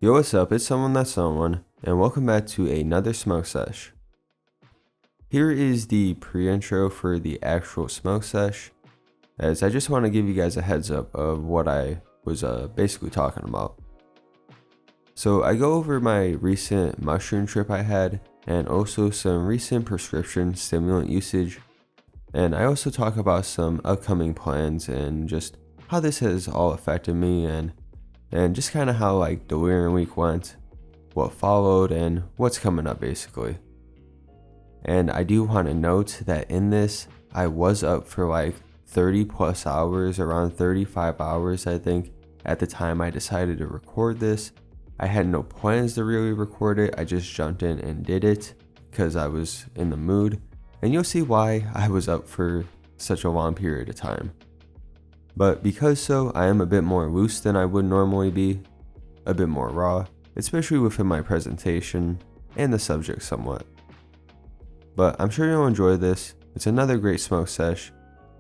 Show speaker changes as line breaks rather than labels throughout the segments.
Yo, what's up? It's someone that's someone, and welcome back to another smoke sesh. Here is the pre-intro for the actual smoke sesh, as I just want to give you guys a heads up of what I was basically talking about. So I go over my recent mushroom trip I had, and also some recent prescription stimulant usage, and I also talk about some upcoming plans and just how this has all affected me and just kind of how like delirium week went, what followed, and what's coming up basically. And I do want to note that in this, I was up for like 30 plus hours, around 35 hours I think, at the time I decided to record this. I had no plans to really record it, I just jumped in and did it because I was in the mood, and you'll see why I was up for such a long period of time. But because so, I am a bit more loose than I would normally be, a bit more raw, especially within my presentation and the subject somewhat. But I'm sure you'll enjoy this. It's another great smoke sesh.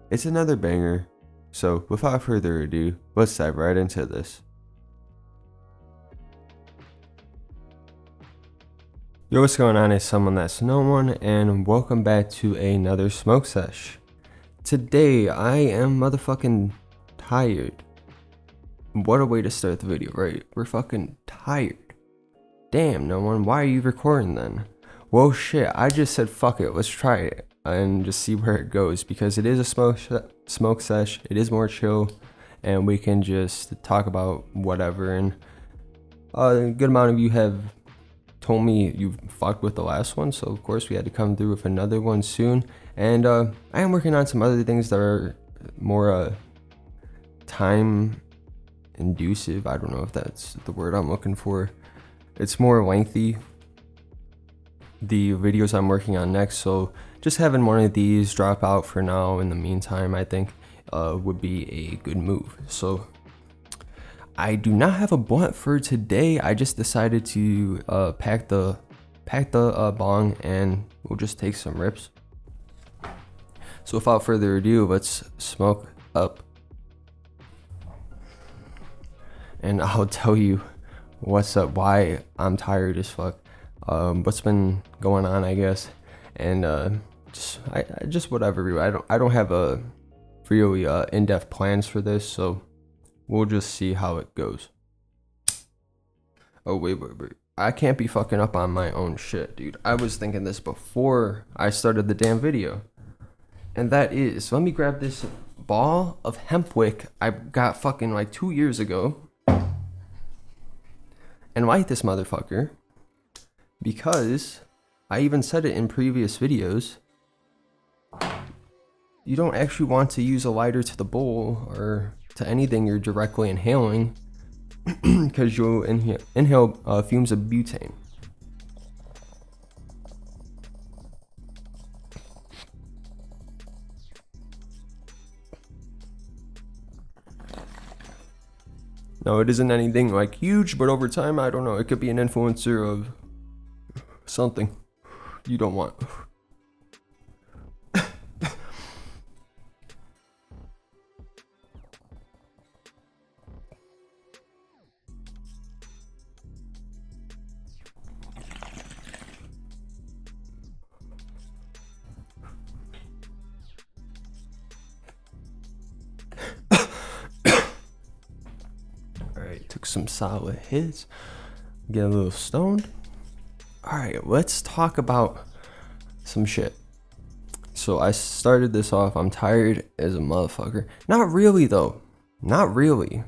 It's another banger. So without further ado, let's dive right into this. Yo, what's going on? It's someone that's no one, and welcome back to another smoke sesh. Today I am motherfucking tired. What a way to start the video, right? We're fucking tired. Damn, no one, why are you recording then? Well, shit, I just said fuck it, let's try it and just see where it goes, because it is a smoke sesh, it is more chill, and we can just talk about whatever. And a good amount of you have told me you fucked with the last one, so of course we had to come through with another one soon. And I am working on some other things that are more time inducive. I don't know if that's the word I'm looking for. It's more lengthy, the videos I'm working on next, so just having one of these drop out for now in the meantime I think would be a good move. So I do not have a blunt for today. I just decided to pack the bong, and we'll just take some rips. So without further ado, let's smoke up. And I'll tell you what's up, why I'm tired as fuck, what's been going on, I guess, and just whatever. I don't have a really in-depth plans for this, so we'll just see how it goes. Oh wait, I can't be fucking up on my own shit, dude. I was thinking this before I started the damn video, and that is, let me grab this ball of hemp wick I got fucking like 2 years ago and light this motherfucker, because I even said it in previous videos, you don't actually want to use a lighter to the bowl or to anything you're directly inhaling, because you'll inhale fumes of butane. No, it isn't anything like huge, but over time, I don't know, it could be an influencer of something you don't want. Took some solid hits, get a little stoned. Alright, let's talk about some shit. So I started this off, I'm tired as a motherfucker. Not really though, not really,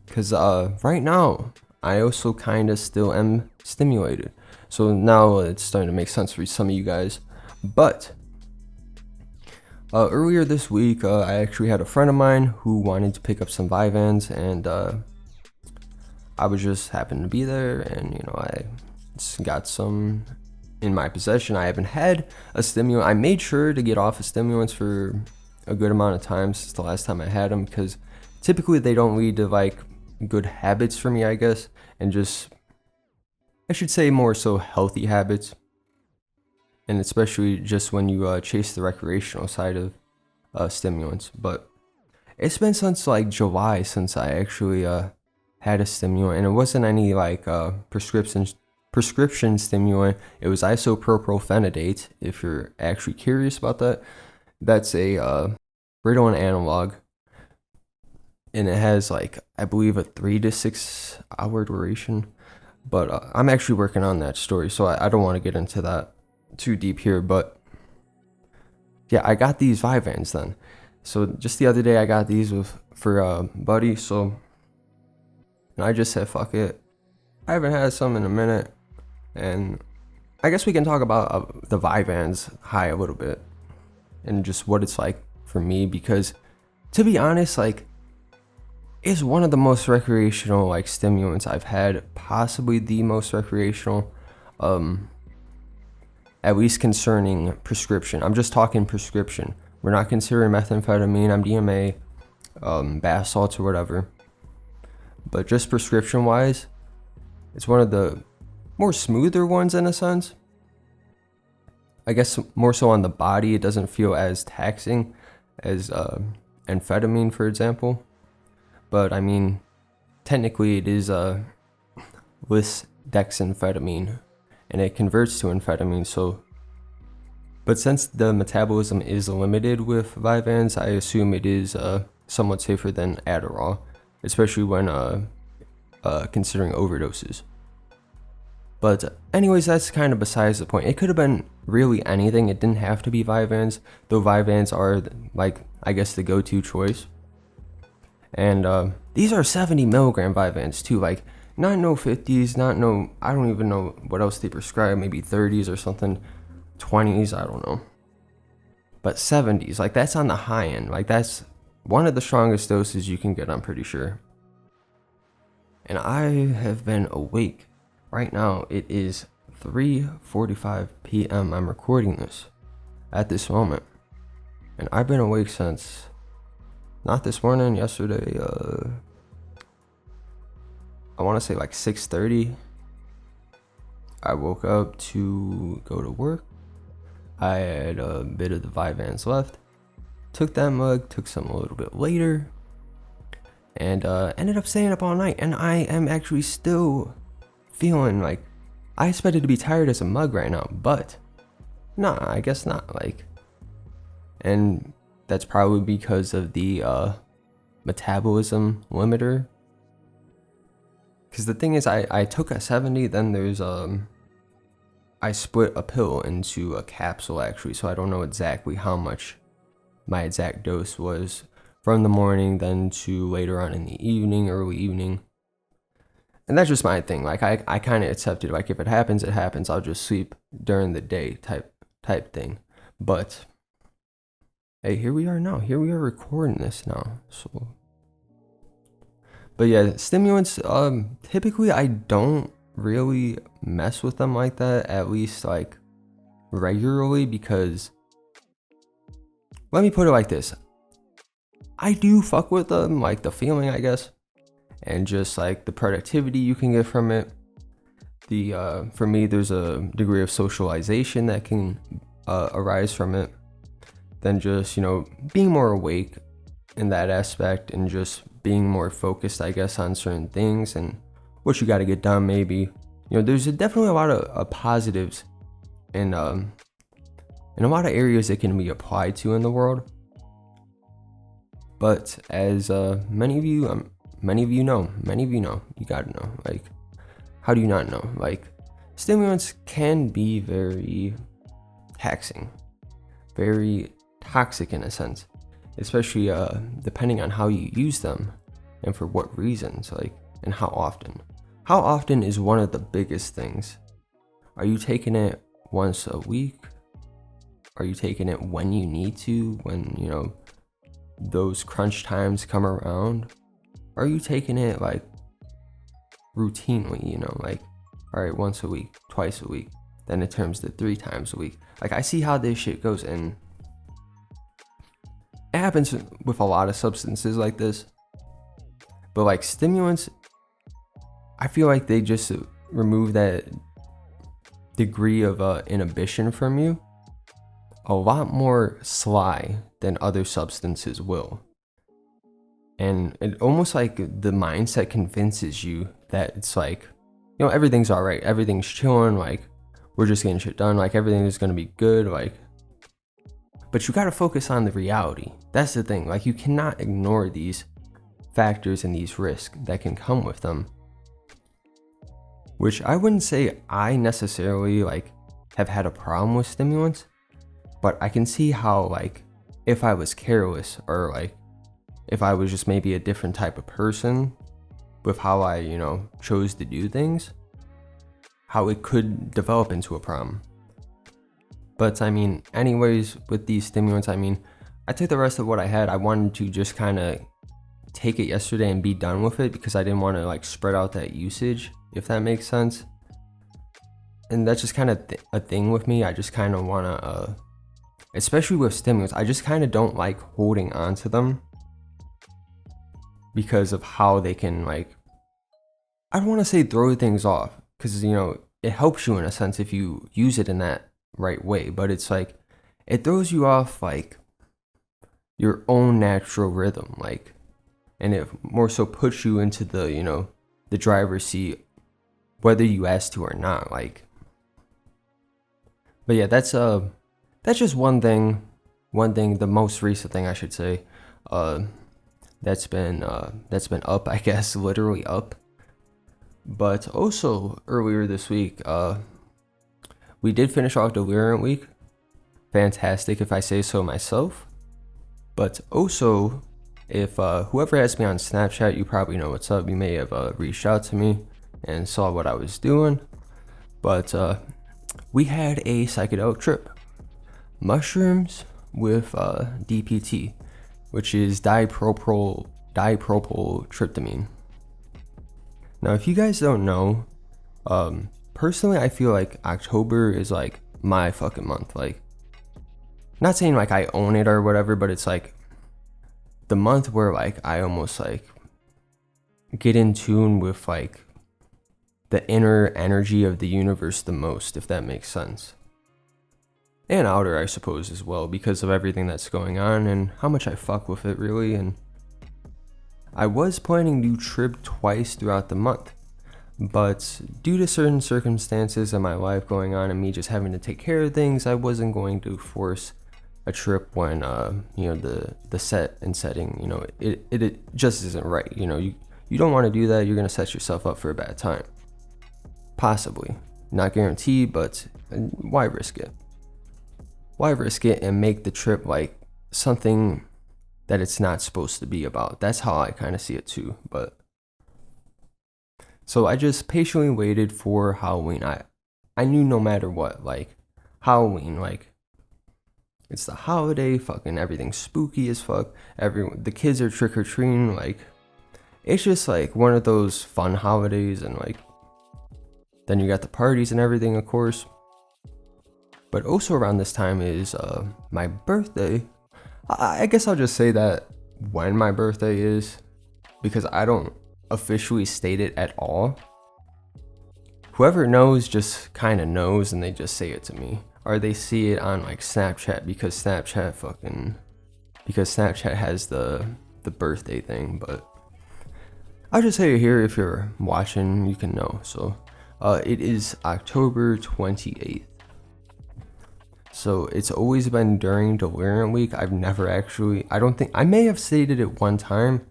because right now I also kind of still am stimulated, so now it's starting to make sense for some of you guys. But earlier this week I actually had a friend of mine who wanted to pick up some Vyvanse, and I was just happened to be there, and you know, I just got some in my possession. I haven't had a stimulant. I made sure to get off of stimulants for a good amount of time since the last time I had them, because typically they don't lead to like good habits for me, I guess, and just, I should say, more so healthy habits, and especially just when you chase the recreational side of stimulants. But it's been since like July since I actually had a stimulant, and it wasn't any like prescription stimulant. It was isopropylphenidate. If you're actually curious about that, that's a Ritalin analog, and it has like, I believe, a 3 to 6 hour duration. But I'm actually working on that story, so I don't want to get into that too deep here. But yeah, I got these Vyvanse then. So just the other day, I got these for a buddy. So, and I just said, fuck it. I haven't had some in a minute, and I guess we can talk about the Vyvanse high a little bit, and just what it's like for me. Because, to be honest, like, it's one of the most recreational like stimulants I've had, possibly the most recreational, at least concerning prescription. I'm just talking prescription. We're not considering methamphetamine, MDMA, bath salts or whatever. But just prescription wise, it's one of the more smoother ones in a sense. I guess more so on the body. It doesn't feel as taxing as amphetamine, for example. But I mean, technically it is lisdexamfetamine, and it converts to amphetamine. So, but since the metabolism is limited with Vyvanse, I assume it is somewhat safer than Adderall, especially when considering overdoses. But anyways, that's kind of besides the point. It could have been really anything. It didn't have to be Vyvanse, though Vyvanse are like, I guess, the go-to choice. And these are 70 milligram Vyvanse too, like not no 50s, not no, I don't even know what else they prescribe, maybe 30s or something, 20s, I don't know. But 70s, like that's on the high end, like that's one of the strongest doses you can get, I'm pretty sure. And I have been awake. Right now it is 3:45 p.m. I'm recording this at this moment. And I've been awake since, not this morning, yesterday, I want to say like 6:30. I woke up to go to work. I had a bit of the Vyvanse left. Took that mug, took some a little bit later, and ended up staying up all night. And I am actually still feeling like, I expected to be tired as a mug right now, but nah, I guess not. Like, and that's probably because of the metabolism limiter. Because the thing is, I took a 70, then there's I split a pill into a capsule actually, so I don't know exactly how much my exact dose was from the morning then to later on in the evening, early evening. And that's just my thing. Like I kind of accepted, like if it happens, it happens. I'll just sleep during the day type thing. But hey, here we are now. Here we are recording this now. So, but yeah, stimulants. Typically I don't really mess with them like that. At least like regularly, because let me put it like this: I do fuck with them, like the feeling, I guess, and just like the productivity you can get from it. The for me, there's a degree of socialization that can arise from it. Than just, you know, being more awake in that aspect and just being more focused, I guess, on certain things and what you got to get done. Maybe, you know, there's definitely a lot of positives and a lot of areas that can be applied to in the world. But as many of you know, you gotta know, like, how do you not know? Like, stimulants can be very taxing, very toxic in a sense, especially depending on how you use them and for what reasons, like, and how often. How often is one of the biggest things. Are you taking it once a week? Are you taking it when you need to, when, you know, those crunch times come around? Are you taking it like routinely, you know, like, all right, once a week, twice a week, then it turns to 3 times a week? Like, I see how this shit goes, and it happens with a lot of substances like this. But like stimulants, I feel like they just remove that degree of inhibition from you a lot more sly than other substances will. And it almost like the mindset convinces you that it's like, you know, everything's all right, everything's chilling, like we're just getting shit done, like everything is going to be good, like. But you got to focus on the reality. That's the thing. Like, you cannot ignore these factors and these risks that can come with them, which I wouldn't say I necessarily like have had a problem with stimulants, but I can see how, like, if I was careless, or like if I was just maybe a different type of person with how I, you know, chose to do things, how it could develop into a problem. But I mean, anyways, with these stimulants, I mean, I took the rest of what I had. I wanted to just kind of take it yesterday and be done with it, because I didn't want to like spread out that usage, if that makes sense. And that's just kind of a thing with me. I just kind of want to, especially with stimulants, I just kind of don't like holding on to them because of how they can, like, I don't want to say throw things off, because, you know, it helps you in a sense if you use it in that right way, but it's like it throws you off like your own natural rhythm, like, and it more so puts you into the, you know, the driver's seat, whether you ask to or not, like. But yeah, that's just one thing, the most recent thing I should say, that's been up, I guess, literally up. But also earlier this week, we did finish off Delirium week. Fantastic, if I say so myself. But also, if whoever has me on Snapchat, you probably know what's up. You may have reached out to me and saw what I was doing. But we had a psychedelic trip. Mushrooms with DPT, which is dipropyl tryptamine. Now, if you guys don't know, personally, I feel like October is like my fucking month. Like, not saying like I own it or whatever, but it's like the month where like I almost like get in tune with like the inner energy of the universe the most, if that makes sense. And outer, I suppose, as well, because of everything that's going on and how much I fuck with it, really. And I was planning to trip twice throughout the month, but due to certain circumstances in my life going on and me just having to take care of things, I wasn't going to force a trip when you know, the set and setting, you know, it just isn't right. You know, you don't want to do that. You're going to set yourself up for a bad time. Possibly. Not guaranteed, but why risk it? Why risk it and make the trip like something that it's not supposed to be about? That's how I kind of see it too. But so I just patiently waited for Halloween. I knew no matter what, like, Halloween, like, it's the holiday, fucking everything's spooky as fuck. The kids are trick-or-treating, like, it's just like one of those fun holidays. And like, then you got the parties and everything, of course. But also around this time is my birthday. I guess I'll just say that when my birthday is, because I don't officially state it at all. Whoever knows just kind of knows, and they just say it to me, or they see it on like Snapchat, because Snapchat has the birthday thing. But I'll just say it here, if you're watching, you can know. So it is October 28th. So it's always been during Delirium week. I've never actually, I don't think, I may have stated it one time,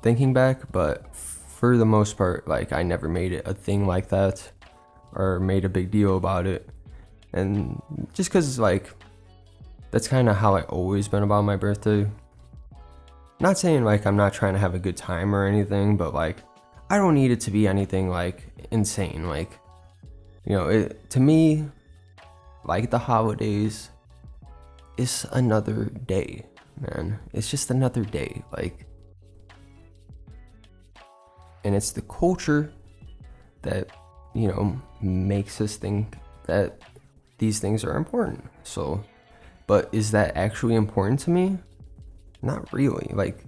thinking back, but for the most part, like, I never made it a thing like that or made a big deal about it. And just because, like, that's kind of how I always been about my birthday. Not saying like I'm not trying to have a good time or anything, but like, I don't need it to be anything like insane. Like, you know, to me, like the holidays, it's another day, man. It's just another day, like, and it's the culture that, you know, makes us think that these things are important. So, but is that actually important to me? Not really. Like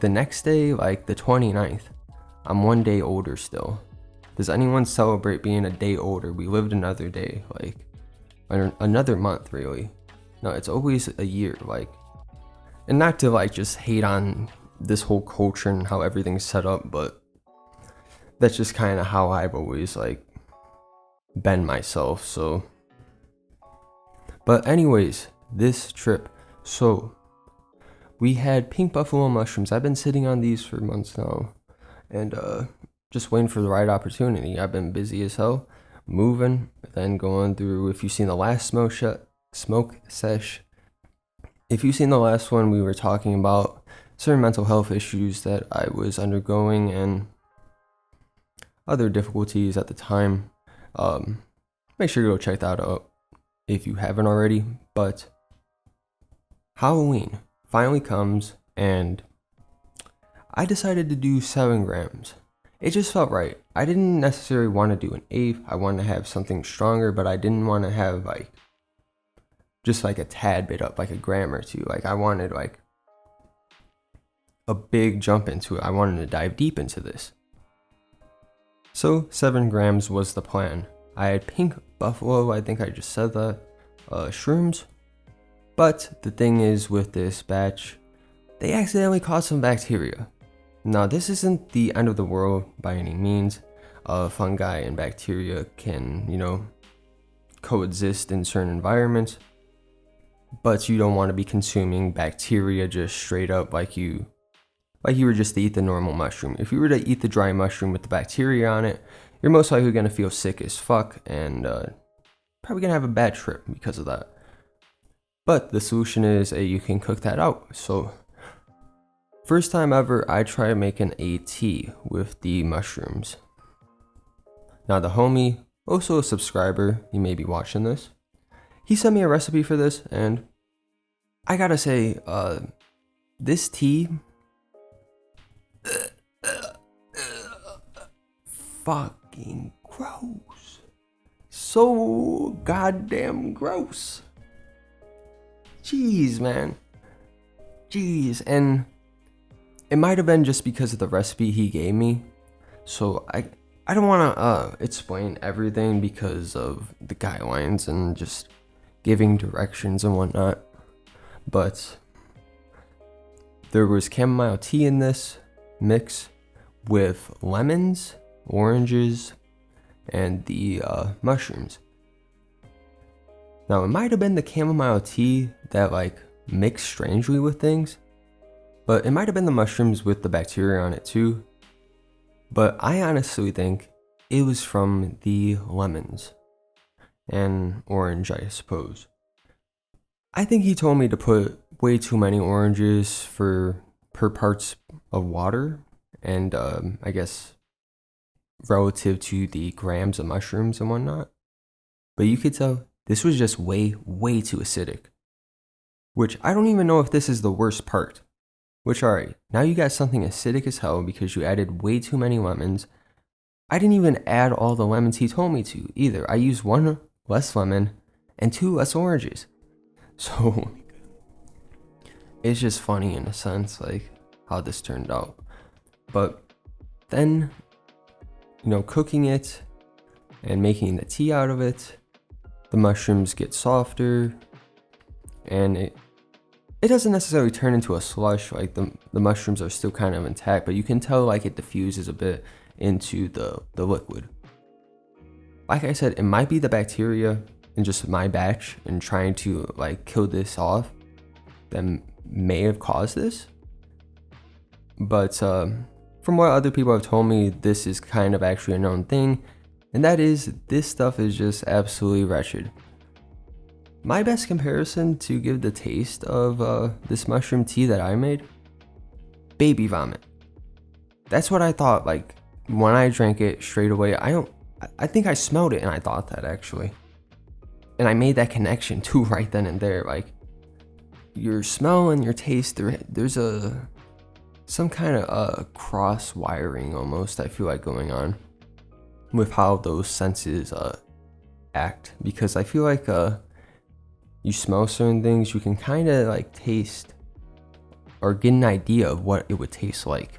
the next day, like the 29th, I'm one day older still. Does anyone celebrate being a day older? We lived another day, like another month, really. No, it's always a year. Like, And not to like just hate on this whole culture and how everything's set up, but that's just kind of how I've always like been myself. So, but anyways, this trip, so we had pink buffalo mushrooms. I've been sitting on these for months now, and just waiting for the right opportunity. I've been busy as hell, moving, then going through. If you've seen the last smoke sesh, if you've seen the last one, we were talking about certain mental health issues that I was undergoing and other difficulties at the time. Make sure to go check that out if you haven't already. But Halloween finally comes, and I decided to do 7 grams. It just felt right. I didn't necessarily want to do an eighth. I wanted to have something stronger, but I didn't want to have like just like a tad bit up, like a gram or two. Like I wanted like a big jump into it. I wanted to dive deep into this. So 7 grams was the plan. I had pink buffalo, I think I just said that, shrooms. But the thing is with this batch, they accidentally caused some bacteria. Now this isn't the end of the world by any means. Fungi and bacteria can, you know, coexist in certain environments. But you don't want to be consuming bacteria just straight up like you were just to eat the normal mushroom. If you were to eat the dry mushroom with the bacteria on it, you're most likely going to feel sick as fuck and probably going to have a bad trip because of that. But the solution is you can cook that out. So first time ever, I tried making a tea with the mushrooms. Now the homie, also a subscriber, he may be watching this, he sent me a recipe for this, and I gotta say, this tea, fucking gross. So goddamn gross. Jeez, man. Jeez, and it might have been just because of the recipe he gave me. So I don't want to explain everything because of the guidelines and just giving directions and whatnot. But there was chamomile tea in this mix with lemons, oranges, and the mushrooms. Now it might have been the chamomile tea that like mixed strangely with things, but it might have been the mushrooms with the bacteria on it too. But I honestly think it was from the lemons and orange, I suppose. I think he told me to put way too many oranges per parts of water, and I guess relative to the grams of mushrooms and whatnot. But you could tell this was just way too acidic. Which I don't even know if this is the worst part. Which, alright, now you got something acidic as hell because you added way too many lemons. I didn't even add all the lemons he told me to either. I used 1 less lemon and 2 less oranges. So it's just funny in a sense, like how this turned out. But then, you know, cooking it and making the tea out of it, the mushrooms get softer, and it doesn't necessarily turn into a slush. Like the mushrooms are still kind of intact, but you can tell like it diffuses a bit into the liquid. Like I said, it might be the bacteria in just my batch and trying to like kill this off that may have caused this. But from what other people have told me, this is kind of actually a known thing, and that is this stuff is just absolutely wretched. My best comparison to give the taste of this mushroom tea that I made, baby vomit. That's what I thought, like when I drank it straight away. I think I smelled it and I thought that actually. And I made that connection too right then and there. Like your smell and your taste, there's some kind of cross wiring almost, I feel like, going on with how those senses act. Because I feel like you smell certain things, you can kind of like taste or get an idea of what it would taste like.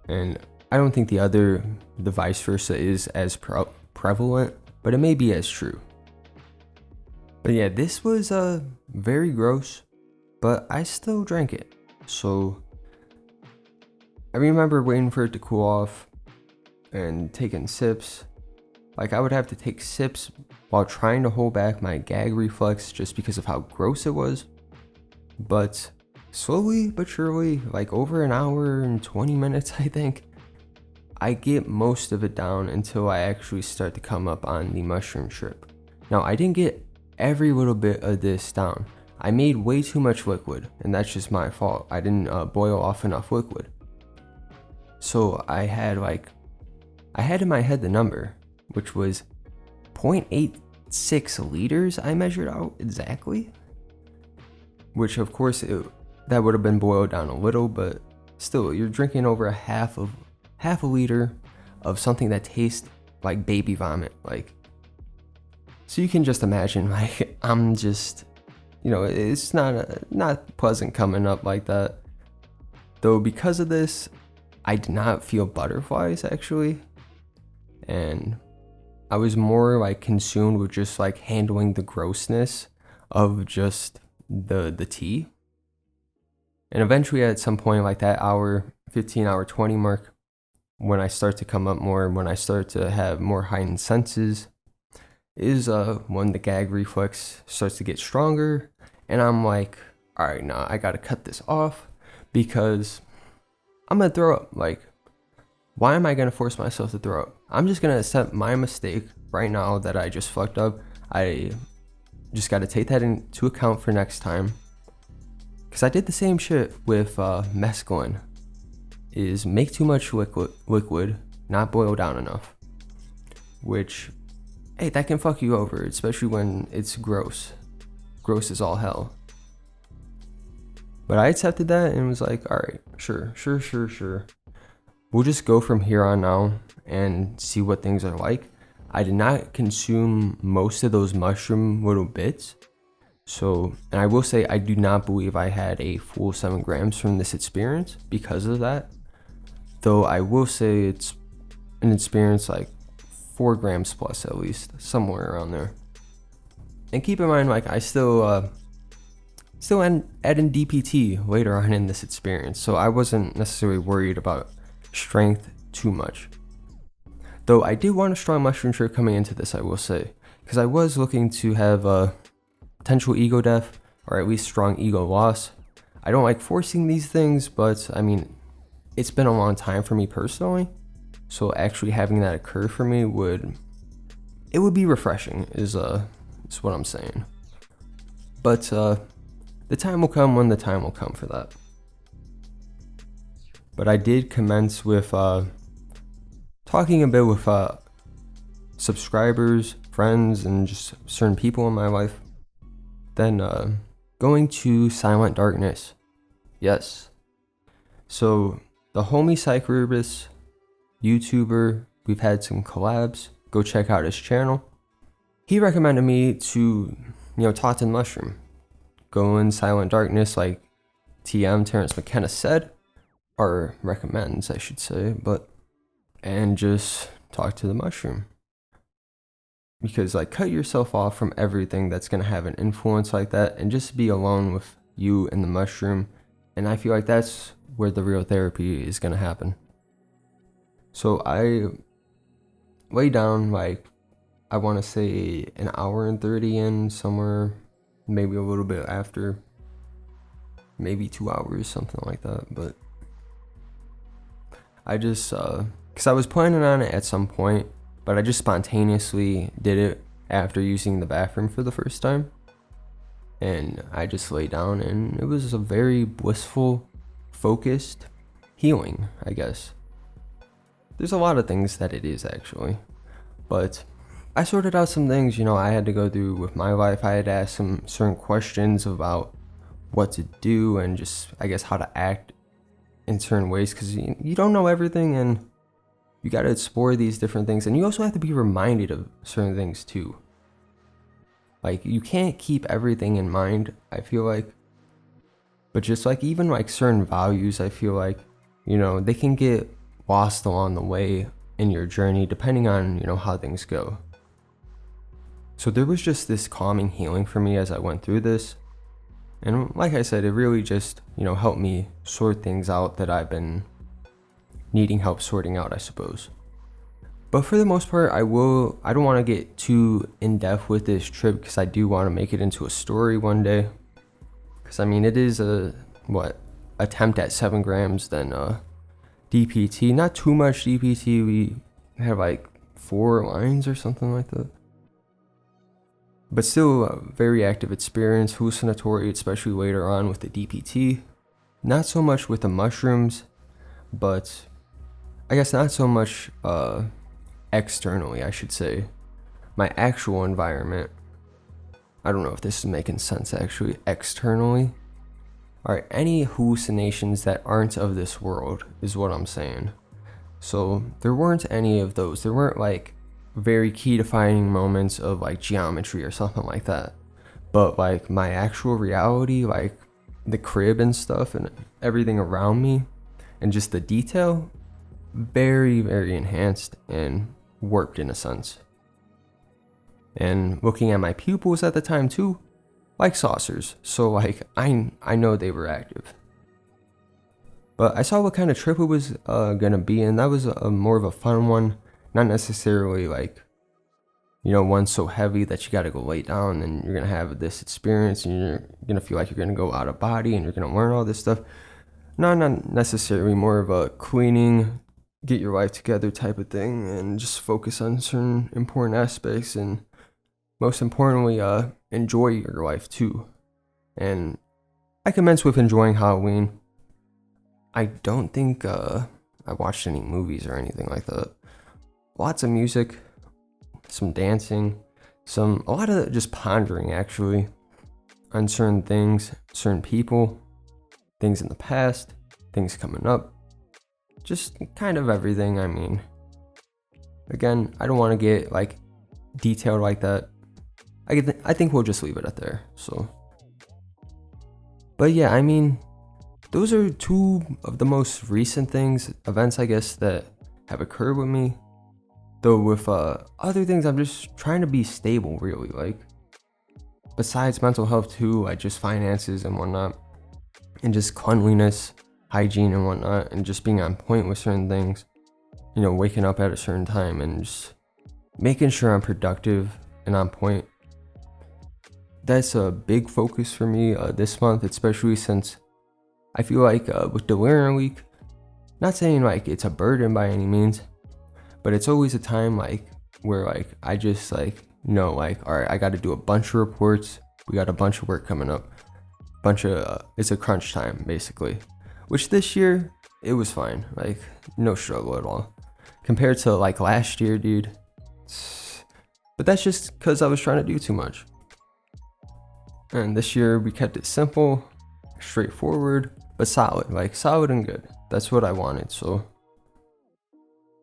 And I don't think the vice versa is as prevalent, but it may be as true. But yeah, this was very gross. but I still drank it. So I remember waiting for it to cool off and taking sips. Like, I would have to take sips while trying to hold back my gag reflex just because of how gross it was. But slowly but surely, like over an hour and 20 minutes, I think, I get most of it down until I actually start to come up on the mushroom trip. Now, I didn't get every little bit of this down. I made way too much liquid, and that's just my fault. I didn't boil off enough liquid. So I had in my head the number, which was 0.86 liters I measured out exactly. Which of course that would have been boiled down a little, but still, you're drinking over a half a liter of something that tastes like baby vomit. Like, so you can just imagine, like, I'm just, it's not pleasant coming up like that. Though because of this, I did not feel butterflies actually, and I was more like consumed with just like handling the grossness of just the tea. And eventually at some point, like that hour 15 hour 20 mark, when I start to come up more, when I start to have more heightened senses, is when the gag reflex starts to get stronger, and I'm like, all right, nah, I gotta cut this off because I'm gonna throw up. Like, why am I gonna force myself to throw up? I'm just gonna accept my mistake right now that I just fucked up. I just gotta take that into account for next time, because I did the same shit with mescaline. Is make too much liquid, not boil down enough, which, hey, that can fuck you over, especially when it's gross as all hell. But I accepted that and was like, all right, sure. We'll just go from here on now and see what things are like. I did not consume most of those mushroom little bits. So, and I will say, I do not believe I had a full 7 grams from this experience because of that. Though I will say it's an experience like 4 grams plus at least, somewhere around there. And keep in mind, like, I still adding DPT later on in this experience, so I wasn't necessarily worried about strength too much. Though I did want a strong mushroom trip coming into this, I will say, because I was looking to have a potential ego death, or at least strong ego loss. I don't like forcing these things, but I mean, it's been a long time for me personally, so actually having that occur for me would be refreshing, is what I'm saying. But the time will come when the time will come for that. But I did commence with talking a bit with subscribers, friends, and just certain people in my life. Then going to Silent Darkness. Yes. So the homie Psycherubus, YouTuber, we've had some collabs. Go check out his channel. He recommended me to, talk to the mushroom. Go in Silent Darkness like TM Terrence McKenna said, or recommends, I should say, and just talk to the mushroom. Because, like, cut yourself off from everything that's going to have an influence like that, and just be alone with you and the mushroom. And I feel like that's where the real therapy is going to happen. So I lay down, like, I want to say an hour and 30 in, somewhere, maybe a little bit after, maybe 2 hours, something like that. But I just, because I was planning on it at some point, but I just spontaneously did it after using the bathroom for the first time. And I just lay down, and it was a very blissful, focused healing, I guess. There's a lot of things that it is, actually. But I sorted out some things, I had to go through with my life. I had to ask some certain questions about what to do and just, I guess, how to act in certain ways, because you don't know everything, and you got to explore these different things. And you also have to be reminded of certain things too. Like, you can't keep everything in mind, I feel like. But just like, even like certain values, I feel like, they can get lost along the way in your journey, depending on, how things go. So there was just this calming healing for me as I went through this. And like I said, it really just, helped me sort things out that I've been needing help sorting out, I suppose. But for the most part, I don't want to get too in-depth with this trip because I do want to make it into a story one day. Because I mean, it is attempt at 7 grams, then DPT, not too much DPT. We had like 4 lines or something like that. But still a very active experience, hallucinatory, especially later on with the DPT. Not so much with the mushrooms, but I guess not so much externally, I should say. My actual environment. I don't know if this is making sense actually. Externally. Alright, any hallucinations that aren't of this world is what I'm saying. So there weren't any of those. There weren't like very key defining moments of like geometry or something like that. But like my actual reality, like the crib and stuff and everything around me and just the detail, very, very enhanced and warped in a sense. And looking at my pupils at the time too, like saucers. So like I know they were active. But I saw what kind of trip it was gonna be, and that was a more of a fun one. Not necessarily like, one so heavy that you gotta go lay down and you're gonna have this experience and you're gonna feel like you're gonna go out of body and you're gonna learn all this stuff. No, not necessarily, more of a cleaning, get your life together type of thing and just focus on certain important aspects and most importantly, enjoy your life too. And I commence with enjoying Halloween. I don't think I watched any movies or anything like that. Lots of music, some dancing, a lot of just pondering actually on certain things, certain people, things in the past, things coming up, just kind of everything. I mean, again, I don't want to get like detailed like that. I think we'll just leave it at there. So, but yeah, I mean, those are 2 of the most recent events I guess that have occurred with me. Though with other things, I'm just trying to be stable, really. Like, besides mental health too, like just finances and whatnot, and just cleanliness, hygiene and whatnot, and just being on point with certain things. Waking up at a certain time and just making sure I'm productive and on point. That's a big focus for me this month, especially since I feel like with Delirium Week, not saying like it's a burden by any means, but it's always a time like where like I just like know like, all right, I got to do a bunch of reports. We got a bunch of work coming up. It's a crunch time basically, which this year it was fine, like no struggle at all compared to like last year, dude. But that's just because I was trying to do too much. And this year we kept it simple, straightforward, but solid and good. That's what I wanted. So,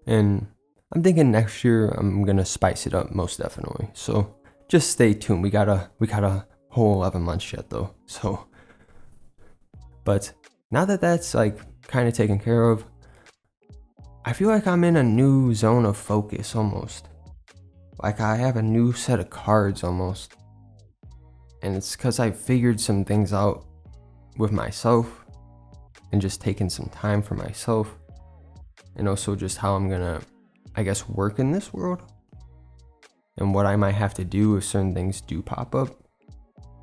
and I'm thinking next year I'm gonna spice it up most definitely. So just stay tuned. We got a whole 11 months yet though. So, but now that that's like kind of taken care of, I feel like I'm in a new zone of focus almost. Like I have a new set of cards almost. And it's because I figured some things out with myself and just taking some time for myself. And also just how I'm gonna, I guess, work in this world. And what I might have to do if certain things do pop up.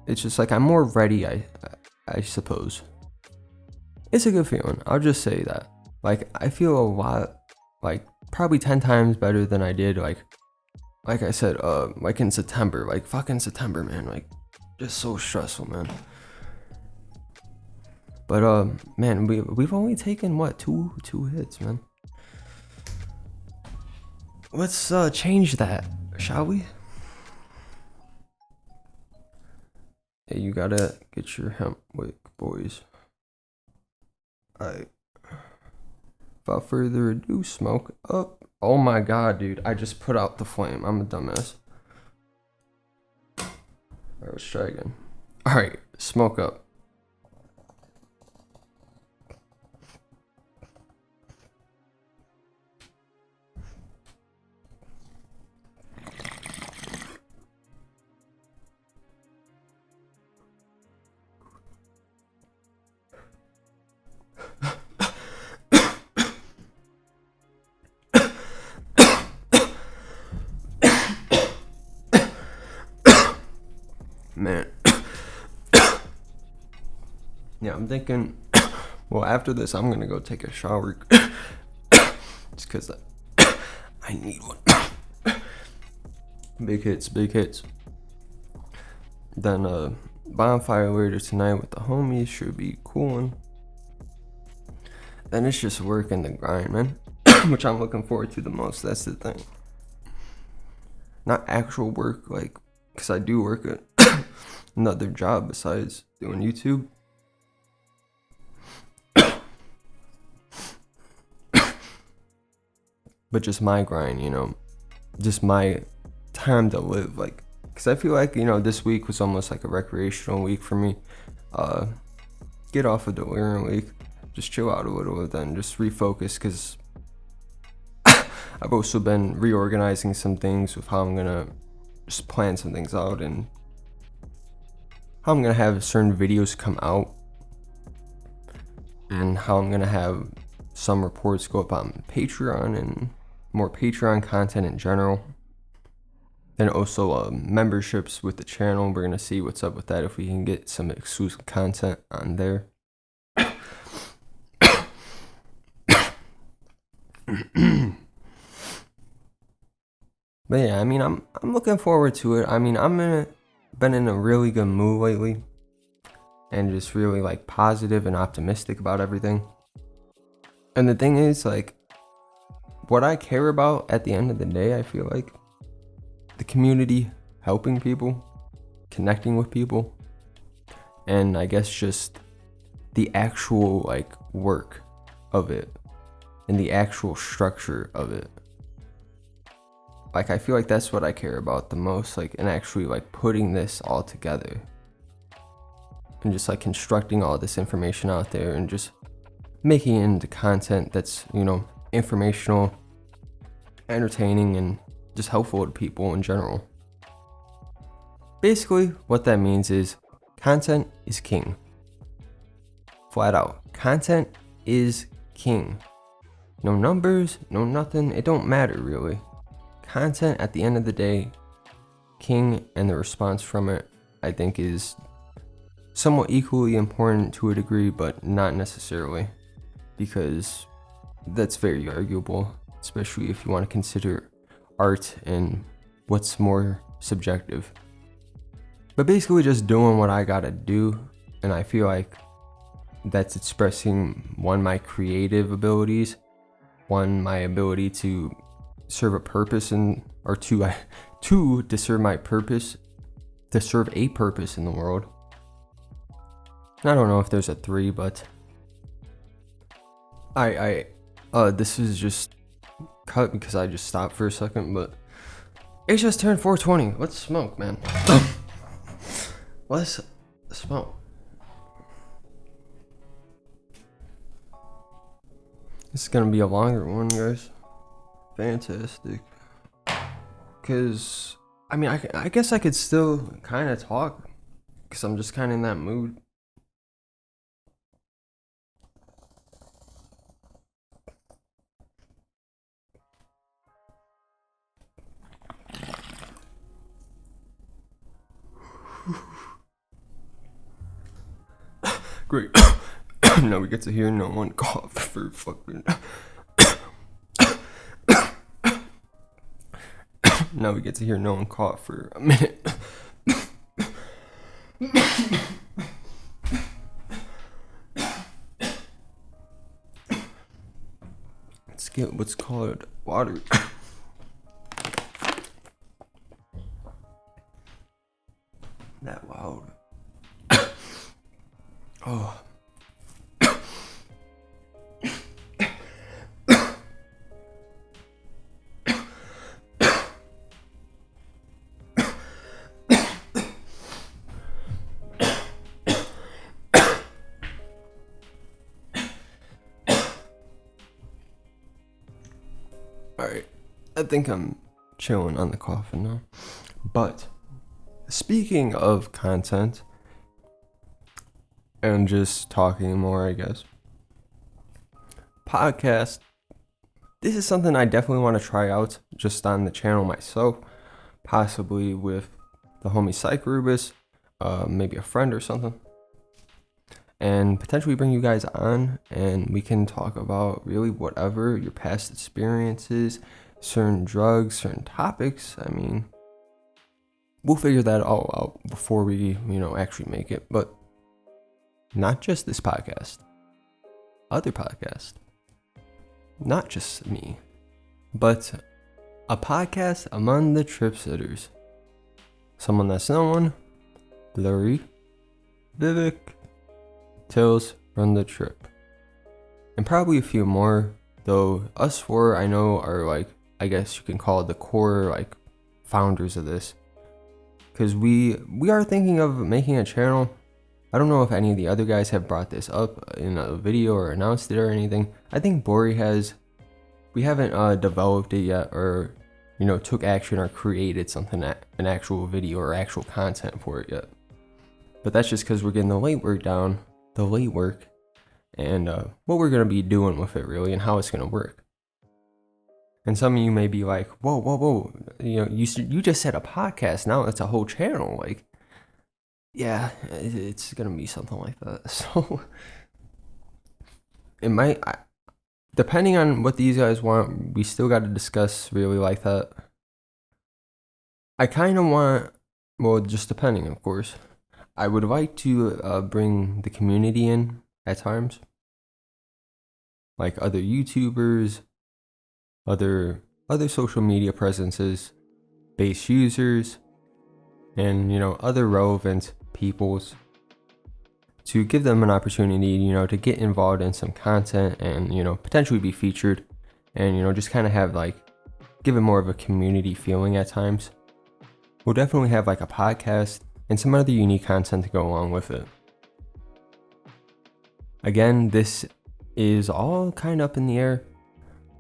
It's just like I'm more ready, I suppose. It's a good feeling. I'll just say that. Like I feel a lot, like probably 10 times better than I did like I said, like in September. Like fucking September, man. Like just so stressful, man. But man, we've only taken what two hits, man. Let's change that, shall we? Hey, you gotta get your hemp wick, boys. Alright. Without further ado, smoke up. Oh my god, dude, I just put out the flame. I'm a dumbass. Alright, let's try again. Alright, smoke up. Yeah, I'm thinking, well, after this, I'm gonna go take a shower. Just because I need one. Big hits, big hits. Then, bonfire later tonight with the homies should be cool. Then it's just work and the grind, man. Which I'm looking forward to the most. That's the thing. Not actual work, like, because I do work at another job besides doing YouTube. But just my grind, you know, just my time to live, like, because I feel like, you know, this week was almost like a recreational week for me. Get off of delirium week, just chill out a little bit, then just refocus, because I've also been reorganizing some things with how I'm gonna just plan some things out and how I'm gonna have certain videos come out and how I'm gonna have some reports go up on Patreon and more Patreon content in general. Then also memberships with the channel. We're gonna see what's up with that, if we can get some exclusive content on there. But yeah, I mean, I'm looking forward to it. I mean, been in a really good mood lately, and just really like positive and optimistic about everything. And the thing is, like, what I care about at the end of the day, I feel like the community, helping people, connecting with people, and I guess just the actual like work of it and the actual structure of it. Like, I feel like that's what I care about the most, like, and actually like putting this all together and just like constructing all this information out there and just making it into content that's, you know, informational, entertaining, and just helpful to people in general. Basically, what that means is content is king. Flat out. Content is king. No numbers, no nothing. It don't matter really. Content at the end of the day, king, and the response from it, I think, is somewhat equally important to a degree, but not necessarily, because that's very arguable, especially if you want to consider art and what's more subjective. But basically just doing what I gotta do, and I feel like that's expressing, one, my creative abilities, one, my ability to serve a purpose, or two, to serve my purpose, to serve a purpose in the world. I don't know if there's a 3, but this is just cut because I just stopped for a second, but it just turned 420. Let's smoke, man. Let's smoke. This is gonna be a longer one, guys. Fantastic. Because, I mean, I guess I could still kind of talk, because I'm just kind of in that mood. Great. Now we get to hear no one cough for fucking... Now we get to hear no one cough for a minute. Let's get what's called water. That loud. Oh. Alright, I think I'm chilling on the coffin now. But speaking of content and just talking more, I guess, podcast, this is something I definitely want to try out just on the channel myself, possibly with the homie Psych Rubus, maybe a friend or something. and potentially bring you guys on, and we can talk about really whatever your past experiences, certain drugs, certain topics. I mean, we'll figure that all out before we, actually make it. But not just this podcast, other podcasts, not just me, but a podcast among the trip sitters. Someone that's known, Blurry, Vivek, Tills run the trip, and probably a few more, though us four I know are like, I guess you can call it the core like founders of this, because we are thinking of making a channel. I don't know if any of the other guys have brought this up in a video or announced it or anything. I think Bori has. We haven't developed it yet, or took action or created something, an actual video or actual content for it yet. But that's just because we're getting the late work down, and what we're gonna be doing with it really, and how it's gonna work. And some of you may be like, whoa, you just said a podcast, now it's a whole channel. Like, yeah, it's gonna be something like that. So it might, depending on what these guys want, we still got to discuss really like that. I kind of want, well, just depending, of course. I would like to bring the community in at times, like other YouTubers, other social media presences, base users, and other relevant peoples, to give them an opportunity, to get involved in some content and potentially be featured, and just kind of have like, give it more of a community feeling at times. We'll definitely have like a podcast and some other unique content to go along with it. Again, this is all kind of up in the air,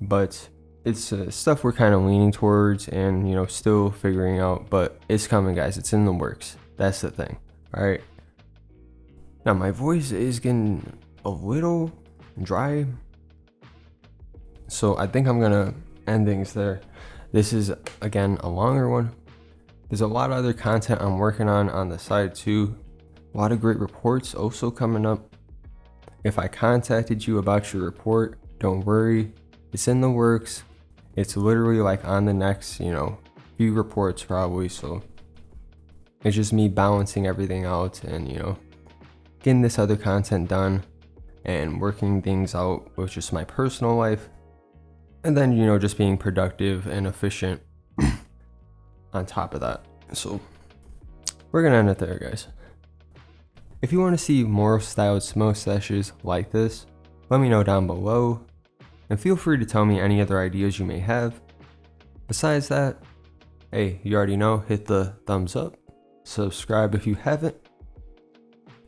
but it's stuff we're kind of leaning towards and still figuring out, but it's coming, guys. It's in the works. That's the thing. All right. Now my voice is getting a little dry, so I think I'm gonna end things there. This is, again, a longer one. There's a lot of other content I'm working on the side too. A lot of great reports also coming up. If I contacted you about your report, don't worry, it's in the works. It's literally like on the next, few reports probably. So it's just me balancing everything out and, getting this other content done and working things out with just my personal life. And then, just being productive and efficient on top of that. So we're gonna end it there, guys. If you want to see more styled smoke sessions like this, let me know down below, and feel free to tell me any other ideas you may have. Besides that, hey, you already know, hit the thumbs up, subscribe if you haven't.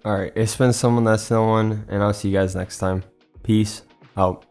Alright, it's been Someone That's No One, and I'll see you guys next time. Peace out.